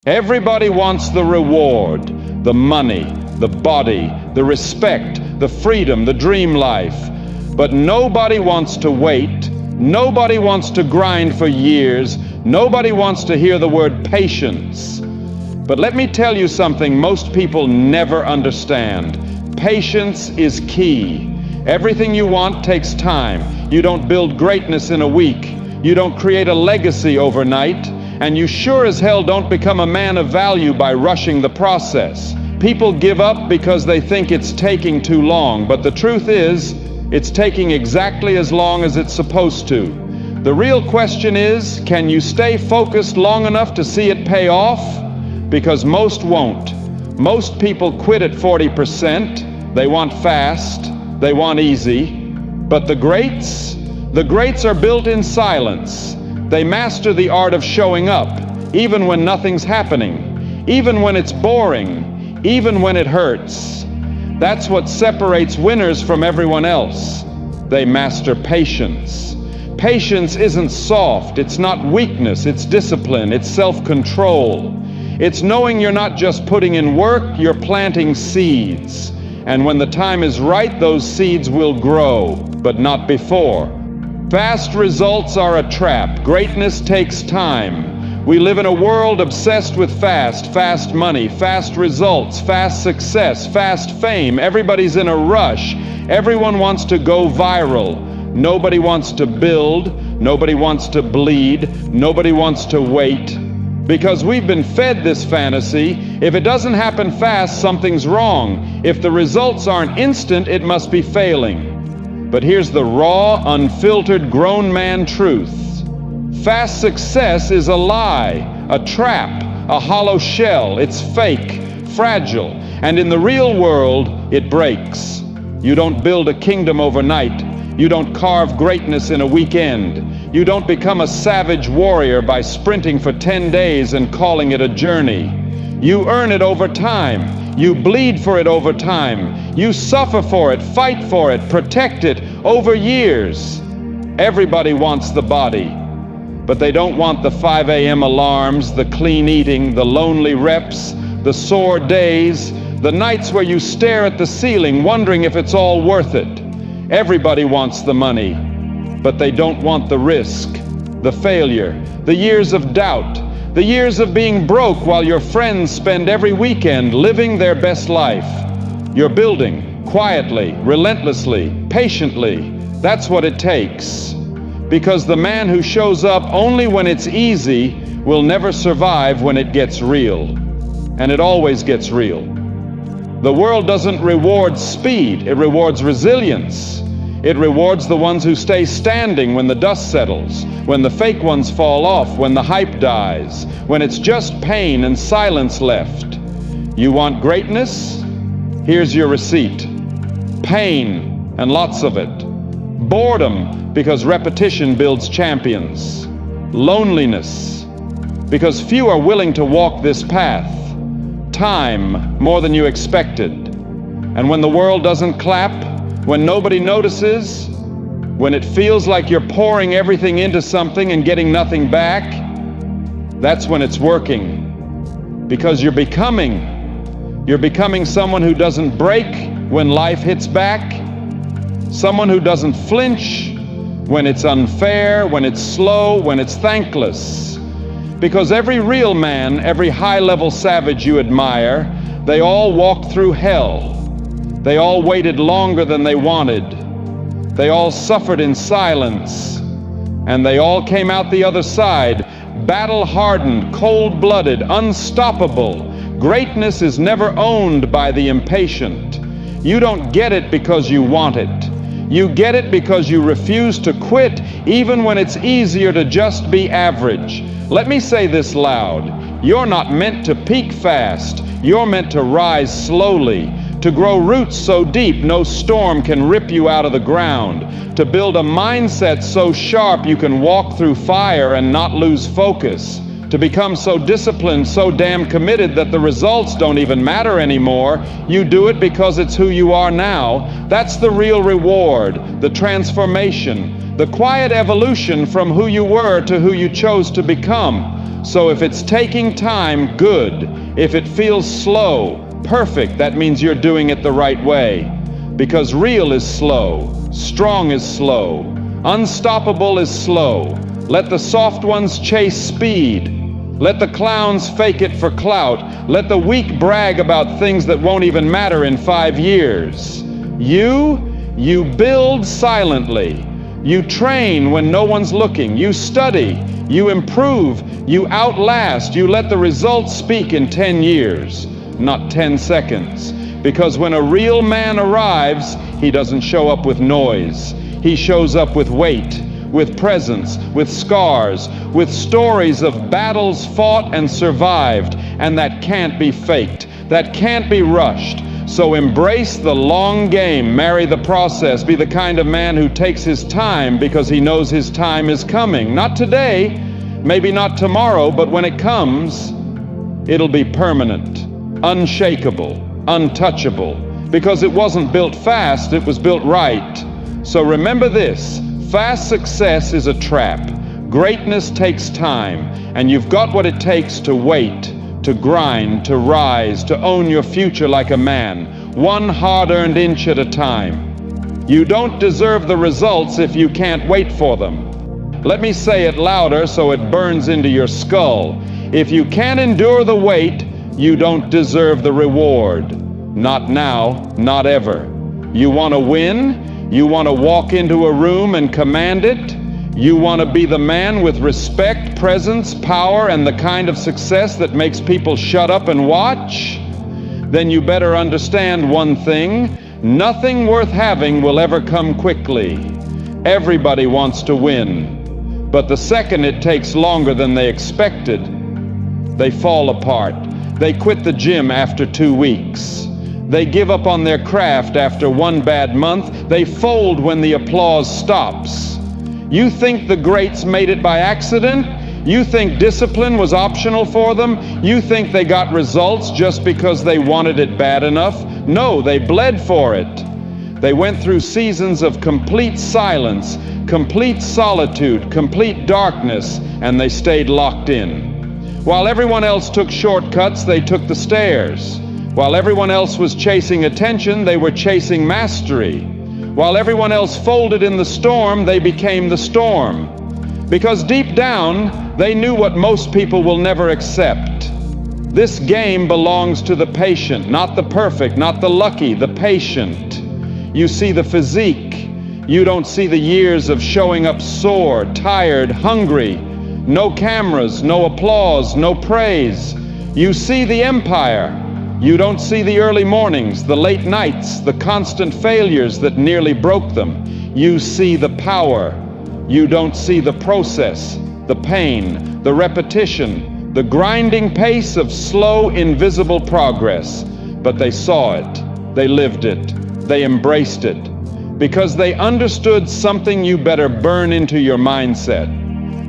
Everybody wants the reward, the money, the body, the respect, the freedom, the dream life. But nobody wants to wait. Nobody wants to grind for years. Nobody wants to hear the word patience. But let me tell you something most people never understand. Patience is key. Everything you want takes time. You don't build greatness in a week. You don't create a legacy overnight. And you sure as hell don't become a man of value by rushing the process. People give up because they think it's taking too long, but the truth is, it's taking exactly as long as it's supposed to. The real question is, can you stay focused long enough to see it pay off? Because most won't. Most people quit at 40%. They want fast, they want easy. But the greats are built in silence. They master the art of showing up, even when nothing's happening, even when it's boring, even when it hurts. That's what separates winners from everyone else. They master patience. Patience isn't soft, it's not weakness, it's discipline, it's self-control. It's knowing you're not just putting in work, you're planting seeds. And when the time is right, those seeds will grow, but not before. Fast results are a trap. Greatness takes time. We live in a world obsessed with fast money, fast results, fast success, fast fame. Everybody's in a rush. Everyone wants to go viral. Nobody wants to build. Nobody wants to bleed. Nobody wants to wait. Because we've been fed this fantasy. If it doesn't happen fast, something's wrong. If the results aren't instant, it must be failing. But here's the raw, unfiltered, grown man truth. Fast success is a lie, a trap, a hollow shell. It's fake, fragile, and in the real world, it breaks. You don't build a kingdom overnight. You don't carve greatness in a weekend. You don't become a savage warrior by sprinting for 10 days and calling it a journey. You earn it over time. You bleed for it over time. You suffer for it, fight for it, protect it over years. Everybody wants the body, but they don't want the 5 a.m. alarms, the clean eating, the lonely reps, the sore days, the nights where you stare at the ceiling wondering if it's all worth it. Everybody wants the money, but they don't want the risk, the failure, the years of doubt, the years of being broke while your friends spend every weekend living their best life. You're building, quietly, relentlessly, patiently. That's what it takes. Because the man who shows up only when it's easy will never survive when it gets real. And it always gets real. The world doesn't reward speed, it rewards resilience. It rewards the ones who stay standing when the dust settles, when the fake ones fall off, when the hype dies, when it's just pain and silence left. You want greatness? Here's your receipt. Pain, and lots of it. Boredom, because repetition builds champions. Loneliness, because few are willing to walk this path. Time, more than you expected. And when the world doesn't clap, when nobody notices, when it feels like you're pouring everything into something and getting nothing back, that's when it's working. Because you're becoming someone who doesn't break when life hits back, someone who doesn't flinch when it's unfair, when it's slow, when it's thankless. Because every real man, every high-level savage you admire, they all walked through hell. They all waited longer than they wanted. They all suffered in silence. And they all came out the other side, battle-hardened, cold-blooded, unstoppable. Greatness is never owned by the impatient. You don't get it because you want it. You get it because you refuse to quit, even when it's easier to just be average. Let me say this loud. You're not meant to peak fast. You're meant to rise slowly. To grow roots so deep no storm can rip you out of the ground, to build a mindset so sharp you can walk through fire and not lose focus, to become so disciplined, so damn committed that the results don't even matter anymore. You do it because it's who you are now. That's the real reward, the transformation, the quiet evolution from who you were to who you chose to become. So if it's taking time, good. If it feels slow, perfect. That means you're doing it the right way. Because real is slow, strong is slow, unstoppable is slow. Let the soft ones chase speed. Let the clowns fake it for clout. Let the weak brag about things that won't even matter in 5 years. You build silently. You train when no one's looking. You study. You improve. You outlast. You let the results speak in 10 years, not 10 seconds. Because when a real man arrives, he doesn't show up with noise. He shows up with weight, with presence, with scars, with stories of battles fought and survived, and that can't be faked, that can't be rushed. So embrace the long game, marry the process, be the kind of man who takes his time because he knows his time is coming. Not today, maybe not tomorrow, but when it comes, it'll be permanent, unshakable, untouchable, because it wasn't built fast, it was built right. So remember this, fast success is a trap. Greatness takes time, and you've got what it takes to wait, to grind, to rise, to own your future like a man, one hard-earned inch at a time. You don't deserve the results if you can't wait for them. Let me say it louder so it burns into your skull. If you can't endure the wait, you don't deserve the reward. Not now, not ever. You want to win? You want to walk into a room and command it? You want to be the man with respect, presence, power, and the kind of success that makes people shut up and watch? Then you better understand one thing. Nothing worth having will ever come quickly. Everybody wants to win. But the second it takes longer than they expected, they fall apart. They quit the gym after 2 weeks. They give up on their craft after 1 bad month. They fold when the applause stops. You think the greats made it by accident? You think discipline was optional for them? You think they got results just because they wanted it bad enough? No, they bled for it. They went through seasons of complete silence, complete solitude, complete darkness, and they stayed locked in. While everyone else took shortcuts, they took the stairs. While everyone else was chasing attention, they were chasing mastery. While everyone else folded in the storm, they became the storm. Because deep down, they knew what most people will never accept. This game belongs to the patient, not the perfect, not the lucky, the patient. You see the physique. You don't see the years of showing up sore, tired, hungry. No cameras, no applause, no praise. You see the empire. You don't see the early mornings, the late nights, the constant failures that nearly broke them. You see the power. You don't see the process, the pain, the repetition, the grinding pace of slow, invisible progress. But they saw it. They lived it. They embraced it. Because they understood something you better burn into your mindset.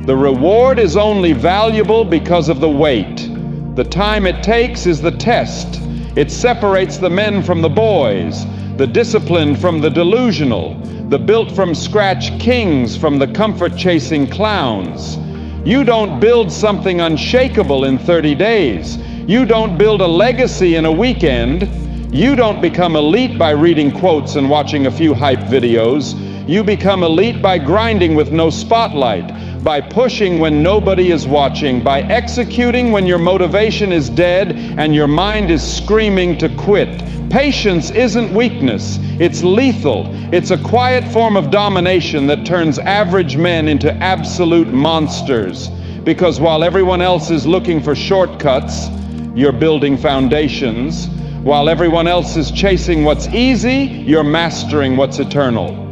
The reward is only valuable because of the wait. The time it takes is the test. It separates the men from the boys, the disciplined from the delusional, the built-from-scratch kings from the comfort-chasing clowns. You don't build something unshakable in 30 days. You don't build a legacy in a weekend. You don't become elite by reading quotes and watching a few hype videos. You become elite by grinding with no spotlight, by pushing when nobody is watching, by executing when your motivation is dead and your mind is screaming to quit. Patience isn't weakness, it's lethal. It's a quiet form of domination that turns average men into absolute monsters. Because while everyone else is looking for shortcuts, you're building foundations. While everyone else is chasing what's easy, you're mastering what's eternal.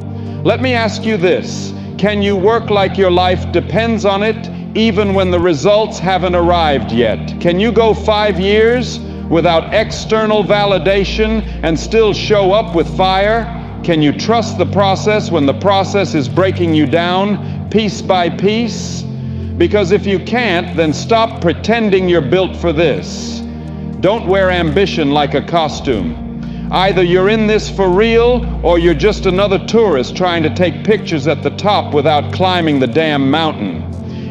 Let me ask you this. Can you work like your life depends on it, even when the results haven't arrived yet? Can you go 5 years without external validation and still show up with fire? Can you trust the process when the process is breaking you down piece by piece? Because if you can't, then stop pretending you're built for this. Don't wear ambition like a costume. Either you're in this for real, or you're just another tourist trying to take pictures at the top without climbing the damn mountain.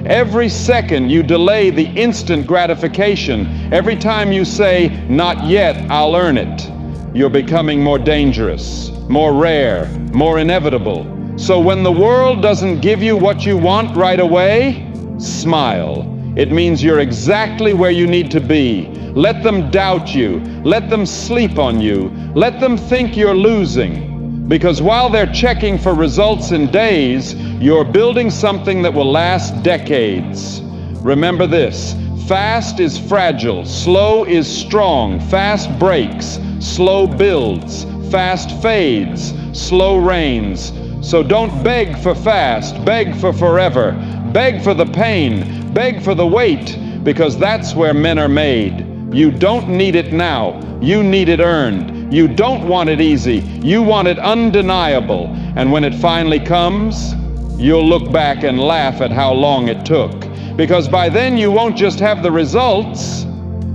Every second you delay the instant gratification. Every time you say, "Not yet, I'll earn it," you're becoming more dangerous, more rare, more inevitable. So when the world doesn't give you what you want right away, smile. It means you're exactly where you need to be. Let them doubt you. Let them sleep on you. Let them think you're losing. Because while they're checking for results in days, you're building something that will last decades. Remember this: fast is fragile, slow is strong, fast breaks, slow builds, fast fades, slow reigns. So don't beg for fast, beg for forever, beg for the pain, beg for the wait, because that's where men are made. You don't need it now, you need it earned. You don't want it easy, you want it undeniable. And when it finally comes, you'll look back and laugh at how long it took. Because by then you won't just have the results,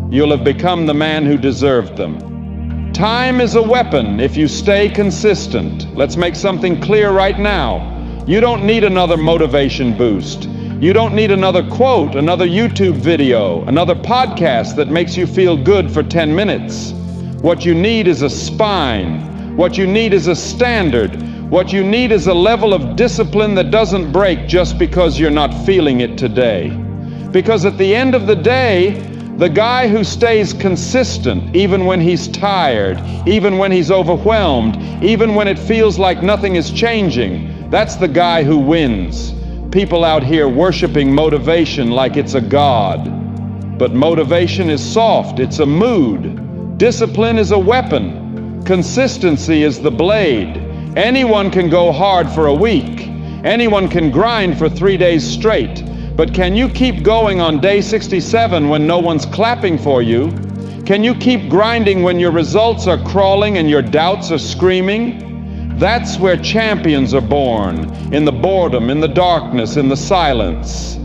you'll have become the man who deserved them. Time is a weapon if you stay consistent. Let's make something clear right now. You don't need another motivation boost. You don't need another quote, another YouTube video, another podcast that makes you feel good for 10 minutes. What you need is a spine. What you need is a standard. What you need is a level of discipline that doesn't break just because you're not feeling it today. Because at the end of the day, the guy who stays consistent, even when he's tired, even when he's overwhelmed, even when it feels like nothing is changing, that's the guy who wins. People out here worshiping motivation like it's a god. But motivation is soft, it's a mood. Discipline is a weapon. Consistency is the blade. Anyone can go hard for a week. Anyone can grind for 3 days straight. But can you keep going on day 67 when no one's clapping for you? Can you keep grinding when your results are crawling and your doubts are screaming? That's where champions are born, in the boredom, in the darkness, in the silence.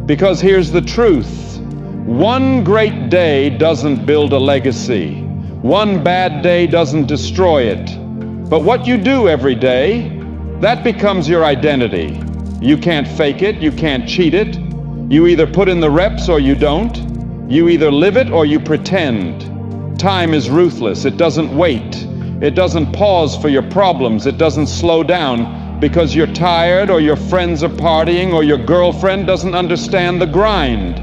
Because here's the truth: one great day doesn't build a legacy. One bad day doesn't destroy it. But what you do every day, that becomes your identity. You can't fake it, you can't cheat it. You either put in the reps or you don't. You either live it or you pretend. Time is ruthless, it doesn't wait. It doesn't pause for your problems, it doesn't slow down because you're tired or your friends are partying or your girlfriend doesn't understand the grind.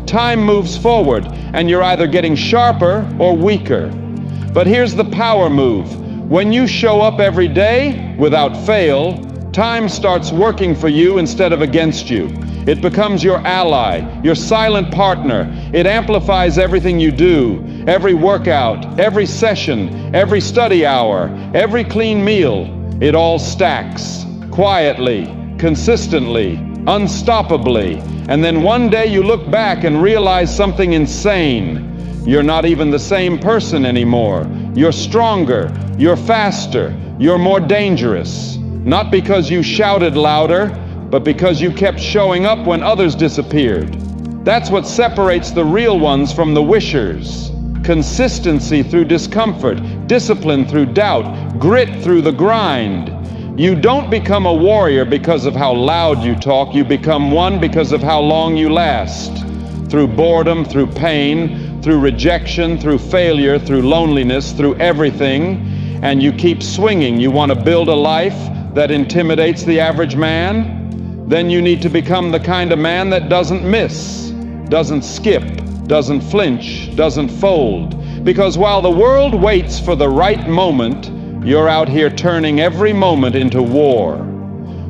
Time moves forward and you're either getting sharper or weaker. But here's the power move. When you show up every day without fail, time starts working for you instead of against you. It becomes your ally, your silent partner. It amplifies everything you do, every workout, every session, every study hour, every clean meal. It all stacks, quietly, consistently, unstoppably. And then one day you look back and realize something insane. You're not even the same person anymore. You're stronger, you're faster, you're more dangerous. Not because you shouted louder, but because you kept showing up when others disappeared. That's what separates the real ones from the wishers. Consistency through discomfort, discipline through doubt, grit through the grind. You don't become a warrior because of how loud you talk. You become one because of how long you last. Through boredom, through pain, through rejection, through failure, through loneliness, through everything. And you keep swinging. You want to build a life that intimidates the average man? Then you need to become the kind of man that doesn't miss, doesn't skip, doesn't flinch, doesn't fold. Because while the world waits for the right moment, you're out here turning every moment into war.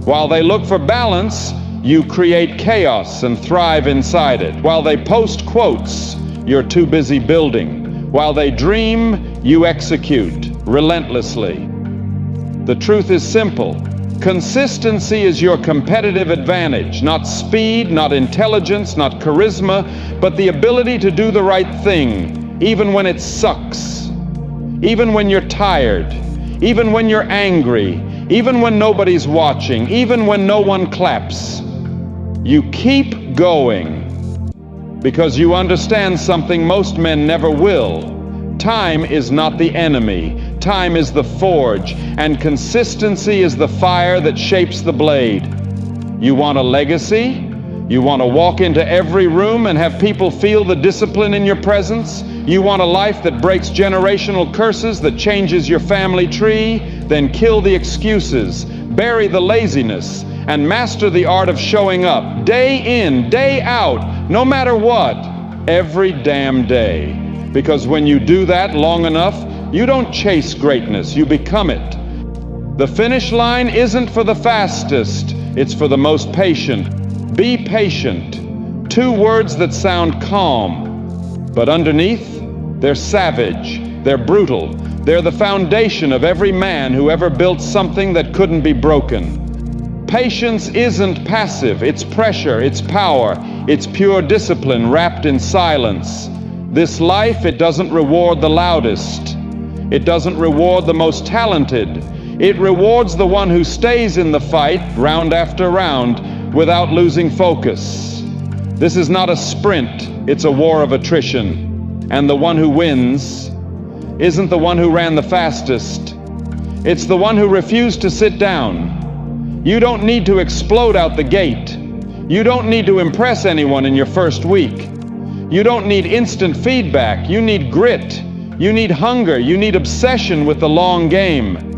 While they look for balance, you create chaos and thrive inside it. While they post quotes, you're too busy building. While they dream, you execute relentlessly. The truth is simple. Consistency is your competitive advantage, not speed, not intelligence, not charisma, but the ability to do the right thing, even when it sucks, even when you're tired, even when you're angry, even when nobody's watching, even when no one claps. You keep going because you understand something most men never will. Time is not the enemy. Time is the forge, and consistency is the fire that shapes the blade. You want a legacy? You want to walk into every room and have people feel the discipline in your presence? You want a life that breaks generational curses, that changes your family tree? Then kill the excuses, bury the laziness, and master the art of showing up, day in, day out, no matter what, every damn day. Because when you do that long enough, you don't chase greatness, you become it. The finish line isn't for the fastest, it's for the most patient. Be patient. Two words that sound calm, but underneath, they're savage, they're brutal. They're the foundation of every man who ever built something that couldn't be broken. Patience isn't passive, it's pressure, it's power, it's pure discipline wrapped in silence. This life, it doesn't reward the loudest. It doesn't reward the most talented. It rewards the one who stays in the fight, round after round, without losing focus. This is not a sprint, it's a war of attrition. And the one who wins isn't the one who ran the fastest. It's the one who refused to sit down. You don't need to explode out the gate. You don't need to impress anyone in your first week. You don't need instant feedback. You need grit. You need hunger. You need obsession with the long game.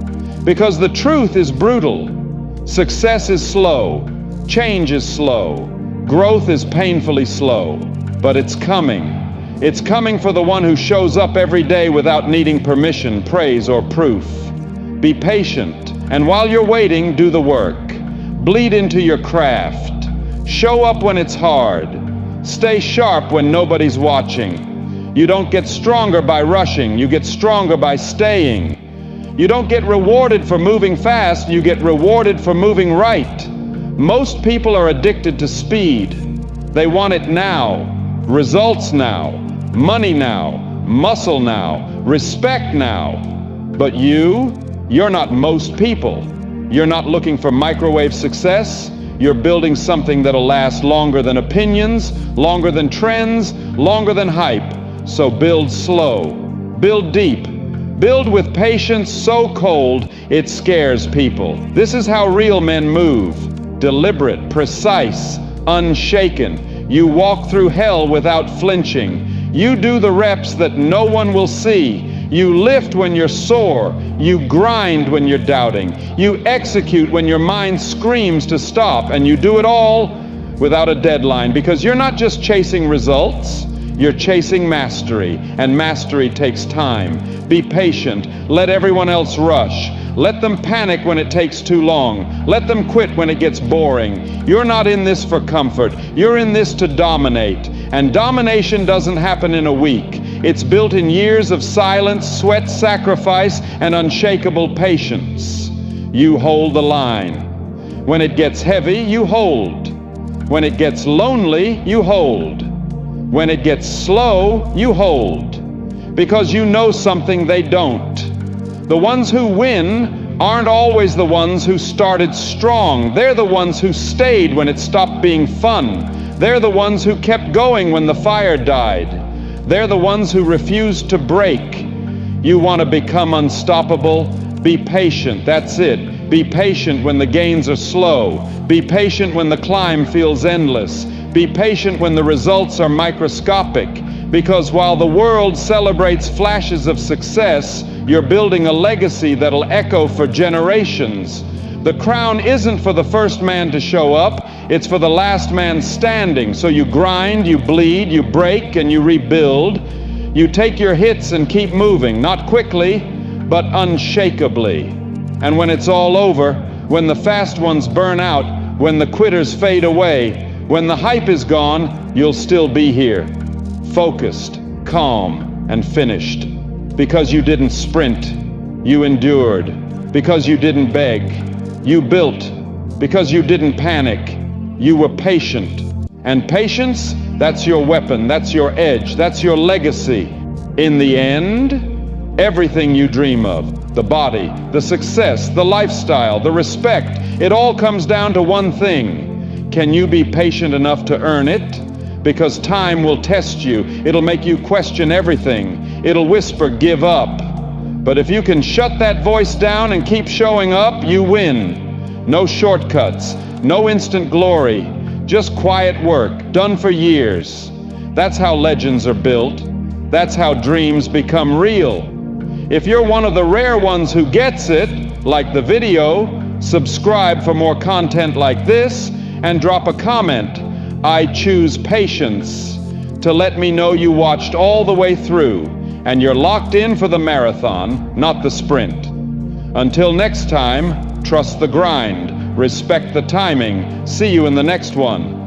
Because the truth is brutal. Success is slow. Change is slow. Growth is painfully slow. But it's coming. It's coming for the one who shows up every day without needing permission, praise, or proof. Be patient, and while you're waiting, do the work. Bleed into your craft. Show up when it's hard. Stay sharp when nobody's watching. You don't get stronger by rushing, you get stronger by staying. You don't get rewarded for moving fast, you get rewarded for moving right. Most people are addicted to speed. They want it now, results now, money now, muscle now, respect now. But you're not most people. You're not looking for microwave success. You're building something that'll last longer than opinions, longer than trends, longer than hype. So build slow, build deep, build with patience so cold it scares people. This is how real men move. Deliberate, precise, unshaken. You walk through hell without flinching. You do the reps that no one will see. You lift when you're sore. You grind when you're doubting. You execute when your mind screams to stop. And you do it all without a deadline, because you're not just chasing results. You're chasing mastery, and mastery takes time. Be patient. Let everyone else rush. Let them panic when it takes too long. Let them quit when it gets boring. You're not in this for comfort. You're in this to dominate. And domination doesn't happen in a week. It's built in years of silence, sweat, sacrifice, and unshakable patience. You hold the line. When it gets heavy, you hold. When it gets lonely, you hold. When it gets slow, you hold. Because you know something they don't. The ones who win aren't always the ones who started strong. They're the ones who stayed when it stopped being fun. They're the ones who kept going when the fire died. They're the ones who refused to break. You want to become unstoppable? Be patient, that's it. Be patient when the gains are slow. Be patient when the climb feels endless. Be patient when the results are microscopic. Because while the world celebrates flashes of success, you're building a legacy that'll echo for generations. The crown isn't for the first man to show up, it's for the last man standing. So you grind, you bleed, you break, and you rebuild. You take your hits and keep moving, not quickly, but unshakably. And when it's all over, when the fast ones burn out, when the quitters fade away, when the hype is gone, you'll still be here. Focused, calm, and finished. Because you didn't sprint, you endured. Because you didn't beg, you built. Because you didn't panic, you were patient. And patience, that's your weapon, that's your edge, that's your legacy. In the end, everything you dream of, the body, the success, the lifestyle, the respect, it all comes down to one thing. Can you be patient enough to earn it? Because time will test you. It'll make you question everything. It'll whisper, give up. But if you can shut that voice down and keep showing up, you win. No shortcuts, no instant glory, Just quiet work, done for years. That's how legends are built. That's how dreams become real. If you're one of the rare ones who gets it, like the video, subscribe for more content like this, and drop a comment, "I choose patience," to let me know you watched all the way through, and you're locked in for the marathon, not the sprint. Until next time, trust the grind, respect the timing. See you in the next one.